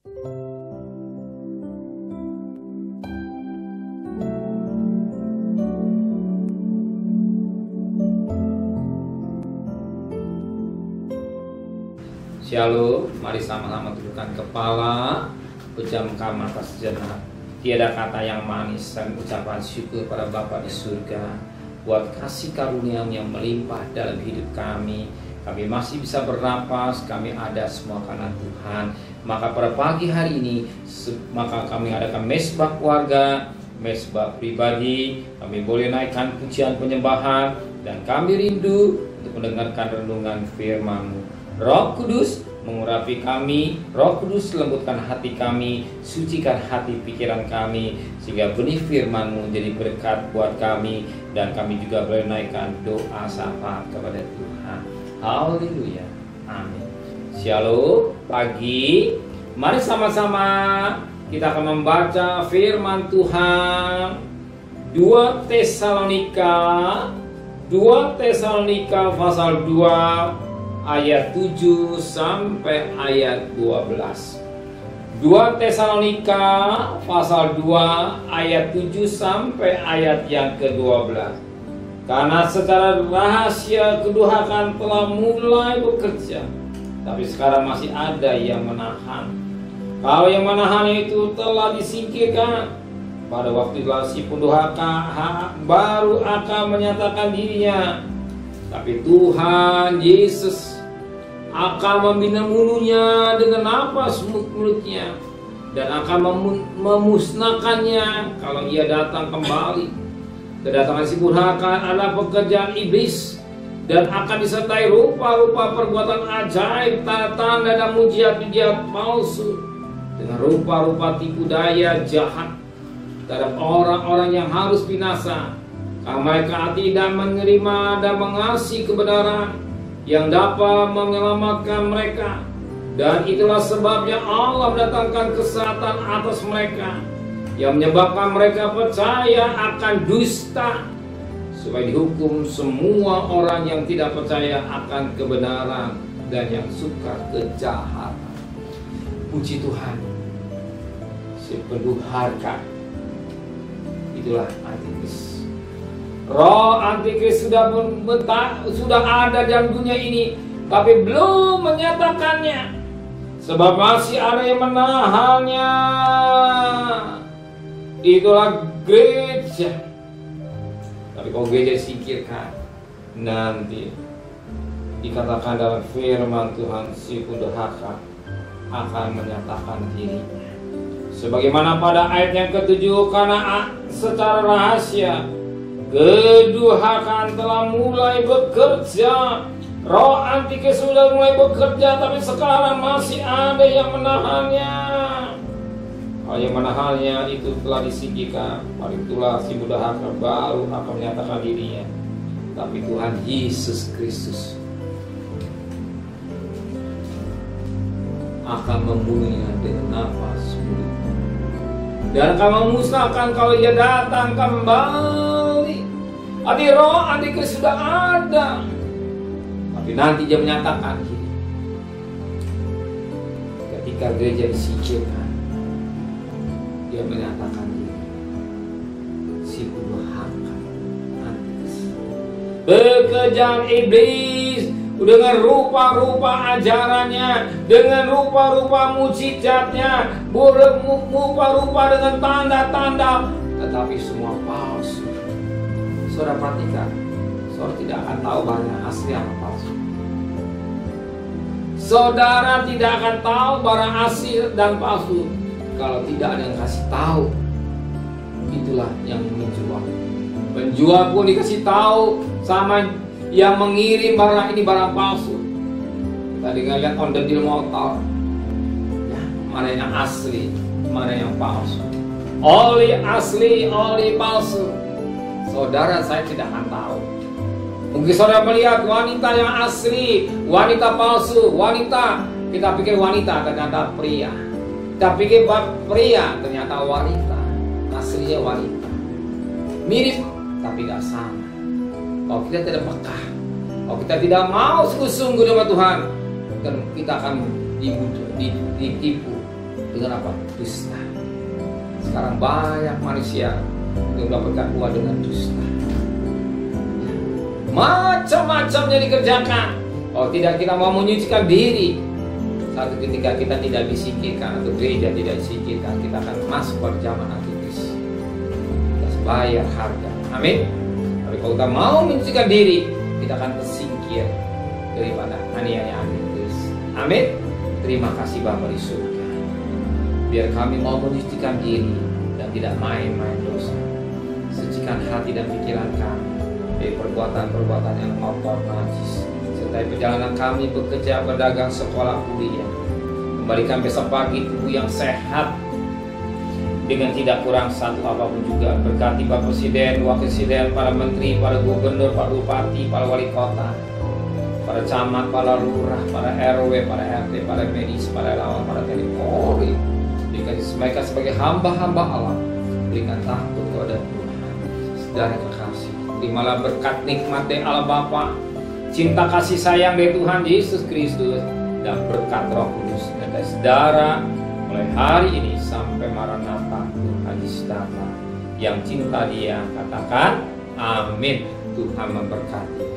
Shalom, mari sama-sama tundukkan kepala, pejamkan mata sejenak. Tiada kata yang manis dan ucapan syukur pada Bapa di surga buat kasih karunia yang melimpah dalam hidup kami. Kami masih bisa bernapas, kami ada semua karena Tuhan. Maka pada pagi hari ini, maka kami adakan mesbah keluarga, mesbah pribadi. Kami boleh naikkan pujian penyembahan, dan kami rindu untuk mendengarkan renungan firman-Mu. Roh Kudus mengurapi kami, Roh Kudus lembutkan hati kami, sucikan hati pikiran kami, sehingga benih firman-Mu menjadi berkat buat kami, dan kami juga boleh naikkan doa syafaat kepada Tuhan. Haleluya, amin. Shalom, pagi, mari sama-sama kita akan membaca firman Tuhan. 2 Tesalonika pasal 2 ayat 7 sampai ayat 12. 2 Tesalonika pasal 2 ayat 7 sampai ayat yang ke-12. Karena secara rahasia kedurhakaan telah mulai bekerja, tapi sekarang masih ada yang menahan. Kalau yang menahannya itu telah disingkirkan, pada waktu itulah si pendurhaka baru akan menyatakan dirinya. Tapi Tuhan Yesus akan membina mulutnya dengan napas mulutnya, dan akan memusnahkannya kalau ia datang kembali. Kedatangan si pendurhaka adalah pekerjaan iblis, dan akan disertai rupa-rupa perbuatan ajaib, tanda-tanda dan mujizat-mujizat palsu, dengan rupa-rupa tipu daya jahat terhadap orang-orang yang harus binasa. Karena mereka tidak menerima dan mengasihi kebenaran yang dapat menyelamatkan mereka. Dan itulah sebabnya Allah mendatangkan kesehatan atas mereka, yang menyebabkan mereka percaya akan dusta, supaya dihukum semua orang yang tidak percaya akan kebenaran dan yang suka kejahatan. Puji Tuhan, si pendurhaka itulah antikris. Roh antikris sudah ada dalam dunia ini, tapi belum menyatakannya, sebab masih ada yang menahannya. Itulah gereja. Tapi kalau gereja disingkirkan, nanti dikatakan dalam firman Tuhan, si pendurhaka akan menyatakan dirinya. Sebagaimana pada ayat yang ke-7, karena secara rahasia kedurhakaan telah mulai bekerja. Roh antikris sudah mulai bekerja, tapi sekarang masih ada yang menahannya. Hal yang menahannya itu telah disingkirkan. Pada itulah si pendurhaka baru akan menyatakan dirinya. Tapi Tuhan Yesus Kristus akan membunuhnya dengan nafas mulut, dan akan memusnahkan kalau ia datang kembali. Arti roh antikris sudah ada, tapi nanti dia menyatakan diri. Ketika gereja disingkirkan, dia menyatakan diri. Si pendurhaka antikris, pekerjaan iblis dengan rupa-rupa ajarannya, dengan rupa-rupa mujizatnya, rupa-rupa dengan tanda-tanda, tetapi semua palsu. Saudara perhatikan, saudara tidak akan tahu barang asli apa palsu. Saudara tidak akan tahu barang asli dan palsu kalau tidak ada yang kasih tahu. Itulah yang menjual. Penjual pun dikasih tahu sama yang mengirim barang ini barang palsu. Tadi ngeliat on the deal motor, ya, mana yang asli, mana yang palsu. Oli asli, oli palsu. Saudara saya tidak akan tahu. Mungkin saudara melihat wanita yang asli, wanita palsu, wanita. Kita pikir wanita, ternyata pria. Kita pikir pria, ternyata wanita. Aslinya wanita. Mirip, tapi tidak sama. Kalau kita tidak peka, kalau kita tidak mau sungguh-sungguh dengan Tuhan, kita akan ditipu, Dengan apa? Dusta. Sekarang banyak manusia yang mendapatkan uang dengan dusta. Macam-macamnya dikerjakan. Oh, tidak kita mau menyucikan diri. Satu ketika kita tidak disingkirkan atau gereja tidak disingkirkan, kita akan masuk pada zaman Antikris. Kita harus bayar harga. Amin. Tapi kalau kita mau menyucikan diri, kita akan tersingkir daripada aniaya Antikris. Amin. Terima kasih Bapa di surga. Biar kami mau menyucikan diri dan tidak main-main dosa. Sucikan hati dan pikiran kami dari perbuatan-perbuatan yang kotor, najis, serta perjalanan kami bekerja, berdagang, sekolah, kuliah. Kembalikan besok pagi tubuh yang sehat dengan tidak kurang satu apapun juga. Berkati Pak Presiden, Wakil Presiden, para Menteri, para Gubernur, Pak Bupati, para Wali Kota, para camat, para lurah, para RW, para RT, para medis, para relawan, para TNI Polri. Berikan mereka sebagai hamba-hamba Allah. Berikan takut kepada Tuhan. Saudara kekasih, terimalah berkat nikmat dari Allah Bapa, cinta kasih sayang dari Tuhan Yesus Kristus, dan berkat Roh Kudus dan saudara mulai hari ini sampai Maranatha Tuhan Yesus datang. Yang cinta Dia katakan amin. Tuhan memberkati.